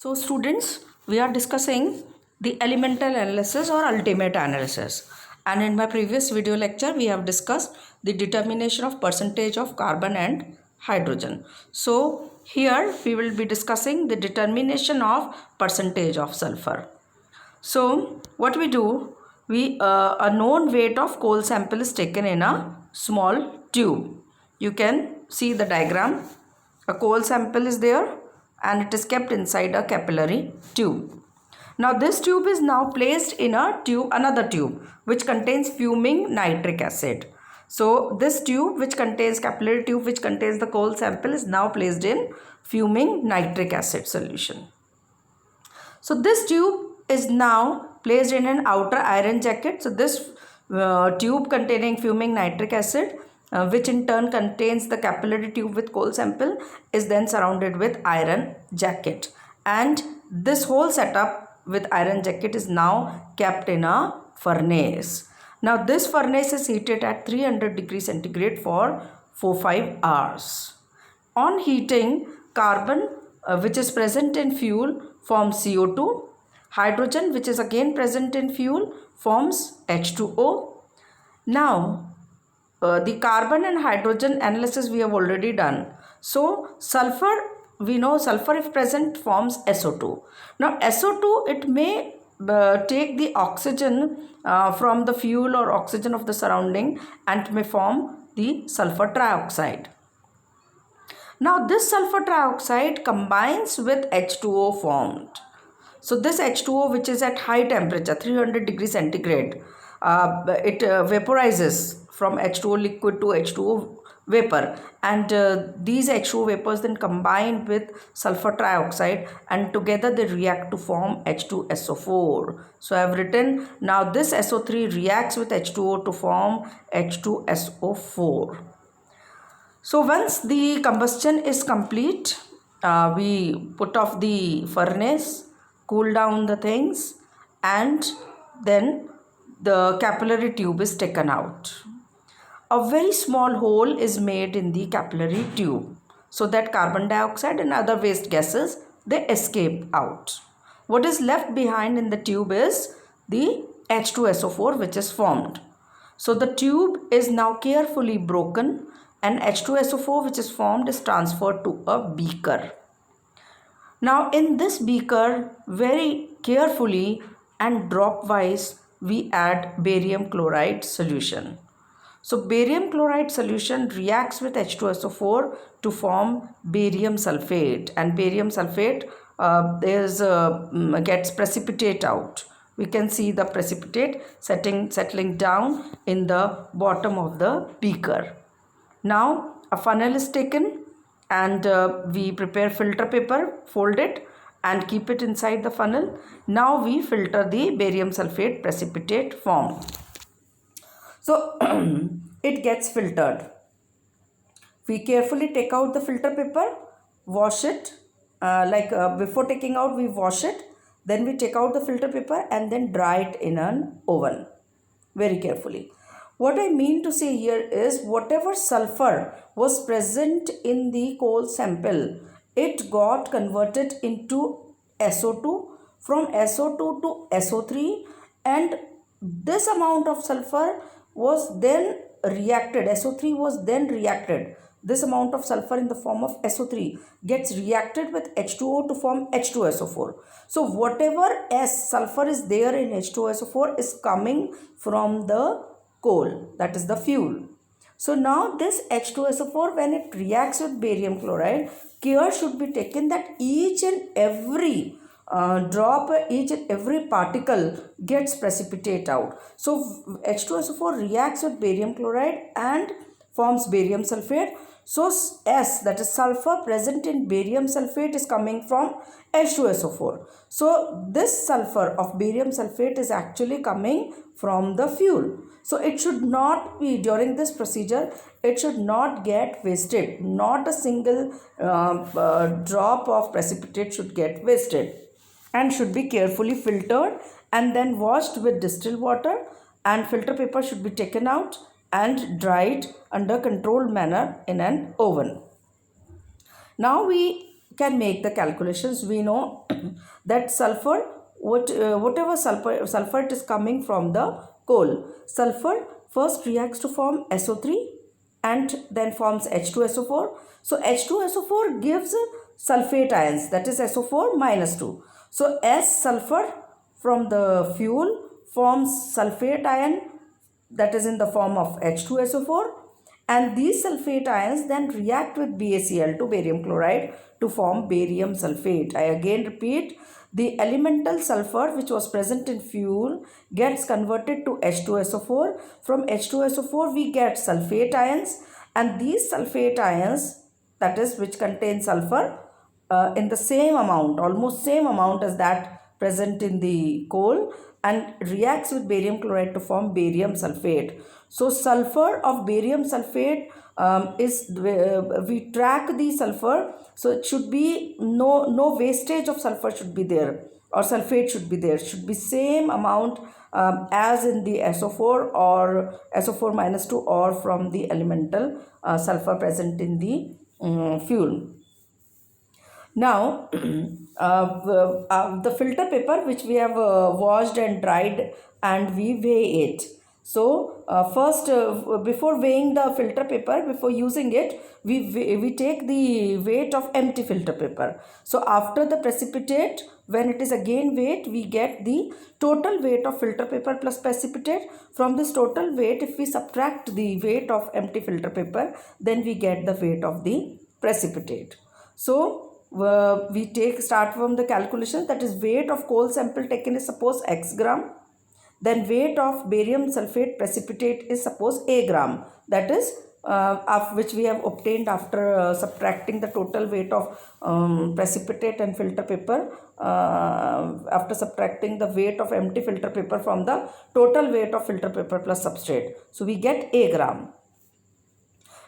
So students, we are discussing the elemental analysis or ultimate analysis. And in my previous video lecture, we have discussed the determination of percentage of carbon and hydrogen. So here we will be discussing the determination of percentage of sulfur. So what we do, a known weight of coal sample is taken in a small tube. You can see the diagram. A coal sample is there and it is kept inside a capillary tube. Now this tube is now placed in another tube which contains fuming nitric acid. So this tube which contains capillary tube which contains the coal sample is now placed in fuming nitric acid solution. So this tube is now placed in an outer iron jacket. So this tube containing fuming nitric acid which in turn contains the capillary tube with coal sample is then surrounded with iron jacket, and this whole setup with iron jacket is now kept in a furnace. Now this furnace is heated at 300 degrees centigrade for 4-5 hours. On heating, carbon which is present in fuel forms CO2. Hydrogen which is again present in fuel forms H2O. Now the carbon and hydrogen analysis we have already done. So sulfur, we know sulfur if present forms SO2. Now SO2, it may take the oxygen from the fuel or oxygen of the surrounding and may form the sulfur trioxide. Now this sulfur trioxide combines with H2O formed. So this H2O which is at high temperature 300 degrees centigrade, it vaporizes from H2O liquid to H2O vapor, and these H2O vapors then combine with sulfur trioxide and together they react to form H2SO4. So I have written, now this SO3 reacts with H2O to form H2SO4. So once the combustion is complete, we put off the furnace, cool down the things, and then the capillary tube is taken out. A very small hole is made in the capillary tube so that carbon dioxide and other waste gases, they escape out. What is left behind in the tube is the H2SO4 which is formed. So the tube is now carefully broken and H2SO4 which is formed is transferred to a beaker. Now in this beaker, very carefully and drop wise, we add barium chloride solution. So barium chloride solution reacts with H2SO4 to form barium sulfate, and barium sulfate gets precipitate out. We can see the precipitate settling down in the bottom of the beaker. Now a funnel is taken and we prepare filter paper, fold it and keep it inside the funnel. Now we filter the barium sulfate precipitate formed. So it gets filtered. We carefully take out the filter paper, wash it, before taking out we wash it, then we take out the filter paper and then dry it in an oven very carefully. What I mean to say here is whatever sulfur was present in the coal sample, it got converted into SO2, from SO2 to SO3, and this amount of sulfur was then reacted, SO3 was then reacted. This amount of sulfur in the form of SO3 gets reacted with H2O to form H2SO4. So whatever sulfur is there in H2SO4 is coming from the coal, that is the fuel. So now this H2SO4, when it reacts with barium chloride, care should be taken that each and every drop, each and every particle gets precipitate out. So H2SO4 reacts with barium chloride and forms barium sulfate. So S, that is sulfur present in barium sulfate, is coming from H2SO4. So this sulfur of barium sulfate is actually coming from the fuel. So it should not be, during this procedure, it should not get wasted. Not a single drop of precipitate should get wasted, and should be carefully filtered and then washed with distilled water, and filter paper should be taken out and dried under controlled manner in an oven. Now we can make the calculations. We know that sulfur, whatever sulfur is coming from the coal, sulfur first reacts to form SO3 and then forms H2SO4. So H2SO4 gives sulfate ions, that is SO4 minus 2. So as sulfur from the fuel forms sulfate ion, that is in the form of H2SO4, and these sulfate ions then react with BaCl2, barium chloride, to form barium sulfate. I again repeat, the elemental sulfur which was present in fuel gets converted to H2SO4. From H2SO4 we get sulfate ions, and these sulfate ions, that is which contain sulfur in the same amount, almost same amount as that present in the coal, and reacts with barium chloride to form barium sulfate. So sulfur of barium sulfate we track the sulfur, so it should be no wastage of sulfur should be there, or sulfate should be there, should be same amount as in the SO4 or SO4 minus 2 or from the elemental sulfur present in the fuel. Now the filter paper which we have washed and dried, and we weigh it. So first before weighing the filter paper, before using it, we take the weight of empty filter paper. So after the precipitate, when it is again weighed, we get the total weight of filter paper plus precipitate. From this total weight, if we subtract the weight of empty filter paper, then we get the weight of the precipitate. So we start from the calculation, that is weight of coal sample taken is suppose X gram, then weight of barium sulfate precipitate is suppose A gram, that is which we have obtained after subtracting the total weight of precipitate and filter paper, after subtracting the weight of empty filter paper from the total weight of filter paper plus substrate. So we get A gram.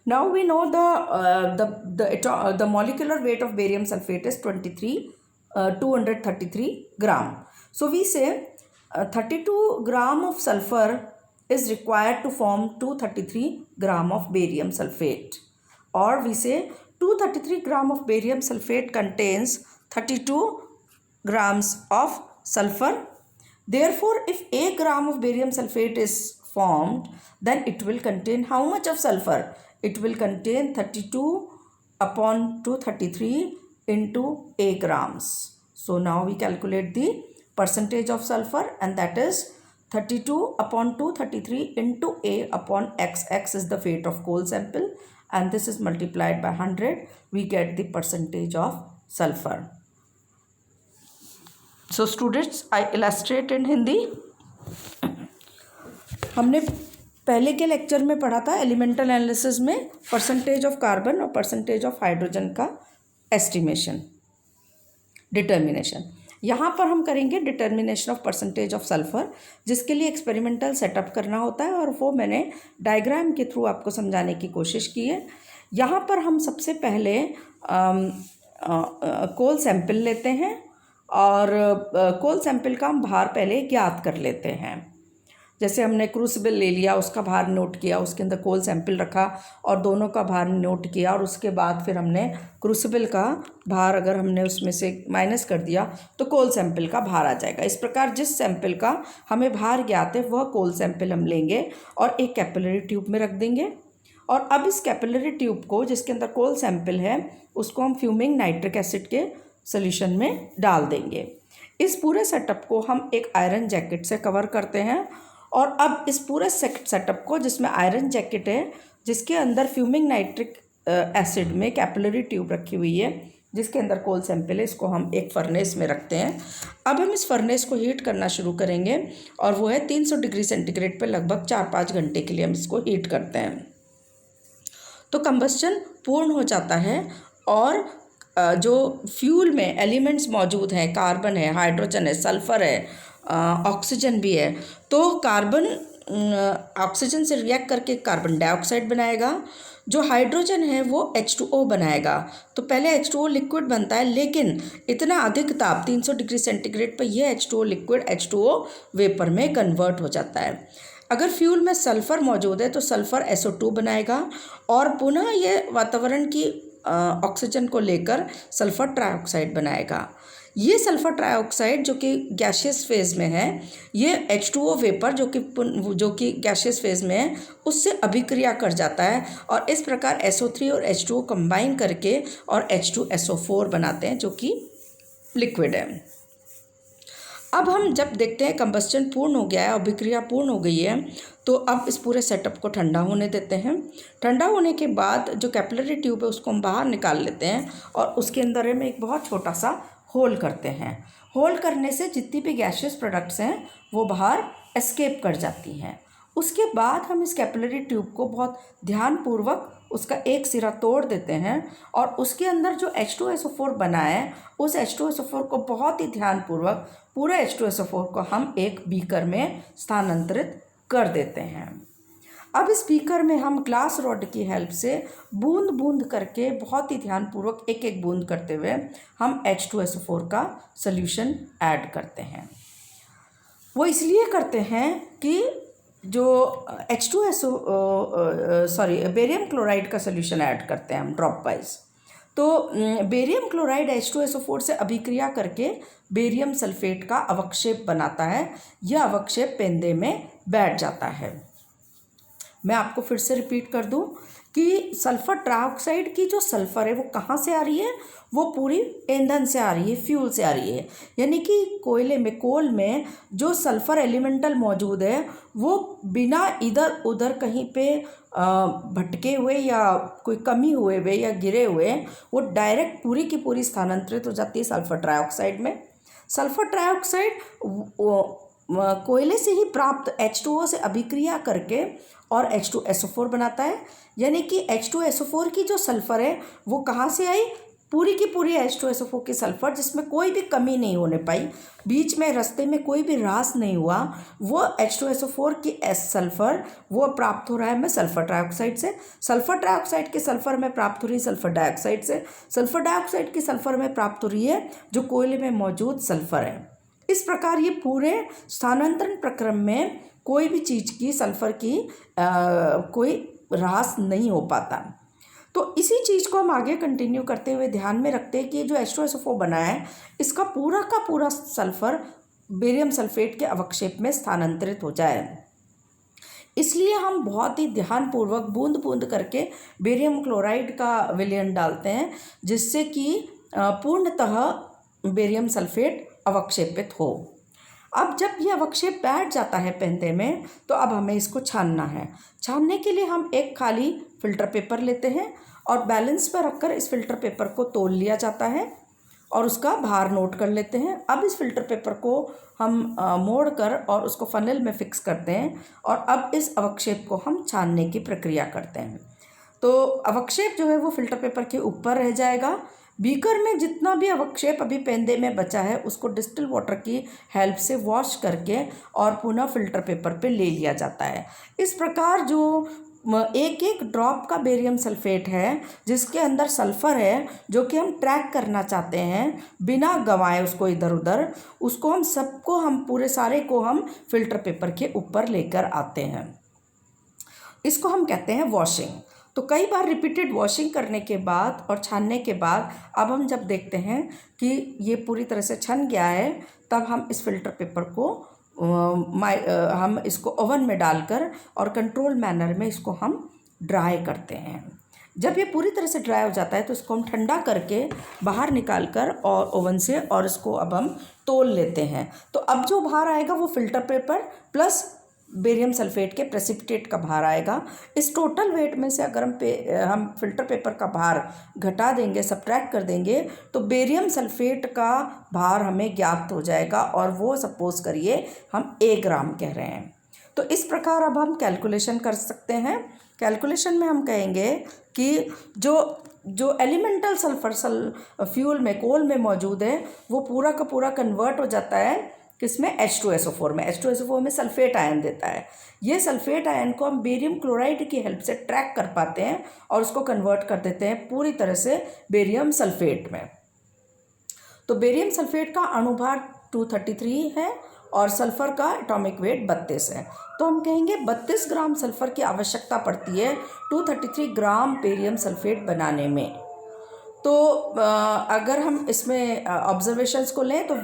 Now we know the molecular weight of barium sulfate is 233 gram. So we say 32 gram of sulfur is required to form 233 gram of barium sulfate, or we say 233 gram of barium sulfate contains 32 grams of sulfur. Therefore, if a gram of barium sulfate is formed, then it will contain how much of sulfur? It will contain 32 upon 233 into A grams. So now we calculate the percentage of sulfur, and that is 32 upon 233 into A upon X. X is the weight of coal sample, and this is multiplied by 100. We get the percentage of sulfur. So students, I illustrate in Hindi. हमने पहले के lecture में पढ़ा था elemental analysis में percentage of carbon और percentage of hydrogen का estimation, determination. यहाँ पर हम करेंगे determination of percentage of sulphur, जिसके लिए एक्सपेरिमेंटल सेटअप करना होता है, और वो मैंने डायग्राम के थ्रू आपको समझाने की कोशिश की है. यहाँ पर हम सबसे पहले कोल सैंपल लेते हैं, और कोल सैंपल का हम भार पहले ज्ञात कर लेते हैं. जैसे हमने क्रूसिबल ले लिया, उसका भार नोट किया, उसके अंदर कोल सैंपल रखा और दोनों का भार नोट किया, और उसके बाद फिर हमने क्रूसिबल का भार अगर हमने उसमें से माइनस कर दिया तो कोल सैंपल का भार आ जाएगा. इस प्रकार जिस सैंपल का हमें भार ज्ञात है वह कोल सैंपल हम लेंगे और एक कैपिलरी ट्यूब में रख देंगे. और अब इस कैपिलरी ट्यूब को, जिसके अंदर कोल सैंपल है, उसको हम फ्यूमिंग नाइट्रिक एसिड के सोल्यूशन में डाल देंगे. इस पूरे सेटअप को हम एक आयरन जैकेट से कवर करते हैं. और अब इस पूरे सेटअप को, जिसमें आयरन जैकेट है, जिसके अंदर फ्यूमिंग नाइट्रिक एसिड में कैपिलरी ट्यूब रखी हुई है, जिसके अंदर कोल सैंपल है, इसको हम एक फर्नेस में रखते हैं. अब हम इस फर्नेस को हीट करना शुरू करेंगे, और वो है 300 डिग्री सेंटीग्रेड पर लगभग 4-5 घंटे के लिए हम इसको हीट करते हैं. तो कंबस्चन पूर्ण हो जाता है, और जो फ्यूल में एलिमेंट्स मौजूद हैं, कार्बन है, हाइड्रोजन है, सल्फ़र है, ऑक्सीजन भी है, तो कार्बन ऑक्सीजन से रिएक्ट करके कार्बन डाइऑक्साइड बनाएगा. जो हाइड्रोजन है वो H2O बनाएगा. तो पहले H2O लिक्विड बनता है, लेकिन इतना अधिक ताप 300 डिग्री सेंटीग्रेड पर यह H2O लिक्विड H2O वेपर में कन्वर्ट हो जाता है. अगर फ्यूल में सल्फ़र मौजूद है तो सल्फ़र SO2 बनाएगा, और पुनः ये वातावरण की ऑक्सीजन को लेकर सल्फर ट्राइऑक्साइड बनाएगा। ये सल्फर ट्राइऑक्साइड जो कि गैसियस फेज़ में है, ये H2O वेपर जो कि गैसियस फेज़ में है उससे अभिक्रिया कर जाता है और इस प्रकार SO3 और H2O कंबाइन करके और H2SO4 बनाते हैं जो कि लिक्विड है। अब हम जब देखते हैं कंबस्टन पूर्ण हो गया है, अभिक्रिया पूर्ण हो गई है, तो अब इस पूरे सेटअप को ठंडा होने देते हैं। ठंडा होने के बाद जो कैपिलरी ट्यूब है उसको हम बाहर निकाल लेते हैं और उसके अंदर में एक बहुत छोटा सा होल करते हैं। होल करने से जितनी भी गैसियस प्रोडक्ट्स हैं वो बाहर एस्केप कर जाती हैं। उसके बाद हम इस कैपिलरी ट्यूब को बहुत ध्यानपूर्वक उसका एक सिरा तोड़ देते हैं और उसके अंदर जो H2SO4 बना है उस H2SO4 को बहुत ही ध्यानपूर्वक पूरे H2SO4 को हम एक बीकर में स्थानांतरित कर देते हैं। अब इस बीकर में हम ग्लास रॉड की हेल्प से बूंद बूंद करके बहुत ही ध्यानपूर्वक एक एक बूंद करते हुए हम H2SO4 का सॉल्यूशन ऐड करते हैं। वो इसलिए करते हैं कि जो बेरियम क्लोराइड का सॉल्यूशन ऐड करते हैं हम ड्रॉप वाइज, तो बेरियम क्लोराइड H2SO4 से अभिक्रिया करके बेरियम सल्फेट का अवक्षेप बनाता है। यह अवक्षेप पेंदे में बैठ जाता है। मैं आपको फिर से रिपीट कर दूं कि सल्फर ट्राइऑक्साइड की जो सल्फ़र है वो कहाँ से आ रही है, वो पूरी ईंधन से आ रही है, फ्यूल से आ रही है। यानी कि कोल में जो सल्फ़र एलिमेंटल मौजूद है वो बिना इधर उधर कहीं पे भटके हुए या कोई कमी हुए हुए या गिरे हुए वो डायरेक्ट पूरी की पूरी स्थानांतरित हो जाती है सल्फ़र ट्राइऑक्साइड में। सल्फ़र ट्राइऑक्साइड कोयले से ही प्राप्त H2O से अभिक्रिया करके और H2SO4 बनाता है। यानी कि H2SO4 की जो सल्फ़र है वो कहाँ से आई, पूरी की पूरी H2SO4 की सल्फ़र जिसमें कोई भी कमी नहीं होने पाई, बीच में रास्ते में कोई भी ह्रास नहीं हुआ, वो H2SO4 की सल्फ़र वो प्राप्त हो रहा है हमें सल्फ़र ट्राइऑक्साइड से। सल्फ़र ट्राइऑक्साइड की सल्फ़र में प्राप्त हो रही है सल्फ़र डाइऑक्साइड से। सल्फ़र डाइऑक्साइड की सल्फ़र में प्राप्त हो रही है जो कोयले में मौजूद सल्फ़र है। इस प्रकार ये पूरे स्थानांतरण प्रक्रम में कोई भी चीज़ की सल्फ़र की कोई ह्रास नहीं हो पाता। तो इसी चीज़ को हम आगे कंटिन्यू करते हुए ध्यान में रखते हैं कि जो H2SO4 बना है इसका पूरा का पूरा सल्फ़र बेरियम सल्फेट के अवक्षेप में स्थानांतरित हो जाए। इसलिए हम बहुत ही ध्यानपूर्वक बूंद बूंद करके बेरियम क्लोराइड का विलयन डालते हैं जिससे कि पूर्णतः बेरियम सल्फेट अवक्षेपित हो। अब जब ये अवक्षेप बैठ जाता है पेंदे में तो अब हमें इसको छानना है। छानने के लिए हम एक खाली फ़िल्टर पेपर लेते हैं और बैलेंस पर रखकर इस फ़िल्टर पेपर को तौल लिया जाता है और उसका भार नोट कर लेते हैं। अब इस फ़िल्टर पेपर को हम मोड़ कर और उसको फ़नल में फ़िक्स करते हैं और अब इस अवक्षेप को हम छानने की प्रक्रिया करते हैं। तो अवक्षेप जो है वो फ़िल्टर पेपर के ऊपर रह जाएगा। बीकर में जितना भी अवक्षेप अभी पेंदे में बचा है उसको डिस्टिल वाटर की हेल्प से वॉश करके और पुनः फ़िल्टर पेपर पे ले लिया जाता है। इस प्रकार जो एक एक ड्रॉप का बेरियम सल्फेट है जिसके अंदर सल्फ़र है जो कि हम ट्रैक करना चाहते हैं बिना गंवाए उसको इधर उधर, उसको हम पूरे सारे को हम फ़िल्टर पेपर के ऊपर लेकर आते हैं। इसको हम कहते हैं वॉशिंग। तो कई बार रिपीटेड वॉशिंग करने के बाद और छानने के बाद अब हम जब देखते हैं कि ये पूरी तरह से छन गया है तब हम इस फ़िल्टर पेपर को हम इसको ओवन में डालकर और कंट्रोल मैनर में इसको हम ड्राई करते हैं। जब ये पूरी तरह से ड्राई हो जाता है तो इसको हम ठंडा करके बाहर निकाल कर और ओवन से और इसको अब हम तौल लेते हैं। तो अब जो बाहर आएगा वो filter paper plus barium sulphate के प्रेसिपिटेट का भार आएगा। इस टोटल वेट में से अगर हम फ़िल्टर पेपर का भार घटा देंगे, सब्ट्रैक्ट कर देंगे तो बेरियम सल्फेट का भार हमें ज्ञात हो जाएगा और वो सपोज़ करिए हम 1 ग्राम कह रहे हैं। तो इस प्रकार अब हम कैलकुलेशन कर सकते हैं। कैलकुलेशन में हम कहेंगे कि जो एलिमेंटल सल्फ़र फ्यूल में कोल में मौजूद है वो पूरा का पूरा कन्वर्ट हो जाता है किसमें, H2SO4 में। H2SO4 में सल्फेट आयन देता है। ये सल्फेट आयन को हम बेरियम क्लोराइड की हेल्प से ट्रैक कर पाते हैं और उसको कन्वर्ट कर देते हैं पूरी तरह से बेरियम सल्फेट में। तो बेरियम सल्फेट का अणुभार 233 है और सल्फ़र का एटॉमिक वेट 32 है। तो हम कहेंगे 32 ग्राम सल्फ़र की आवश्यकता पड़ती है 233 ग्राम बेरियम सल्फेट बनाने में। तो अगर हम इसमें ऑब्जर्वेशंस को लें तो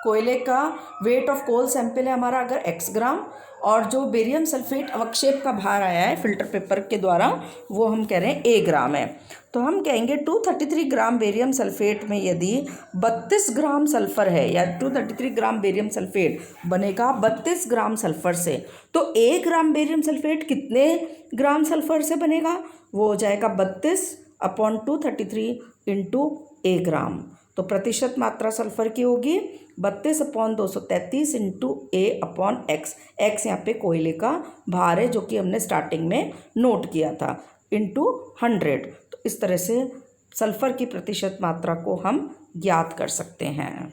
कोयले का वेट ऑफ कोल सैंपल है हमारा अगर x ग्राम, और जो बेरियम सल्फेट अवक्षेप का भार आया है फिल्टर पेपर के द्वारा वो हम कह रहे हैं a ग्राम है। तो हम कहेंगे 233 ग्राम बेरियम सल्फेट में यदि 32 ग्राम सल्फ़र है, या 233 ग्राम बेरियम सल्फेट बनेगा 32 ग्राम सल्फ़र से, तो 1 ग्राम बेरियम सल्फेट कितने ग्राम सल्फ़र से बनेगा? वो हो जाएगा 32/233 इंटू a ग्राम। तो प्रतिशत मात्रा सल्फ़र की होगी 32/233 इंटू A/x। x यहाँ पे कोयले का भार है जो कि हमने स्टार्टिंग में नोट किया था, इंटू 100। तो इस तरह से सल्फ़र की प्रतिशत मात्रा को हम ज्ञात कर सकते हैं।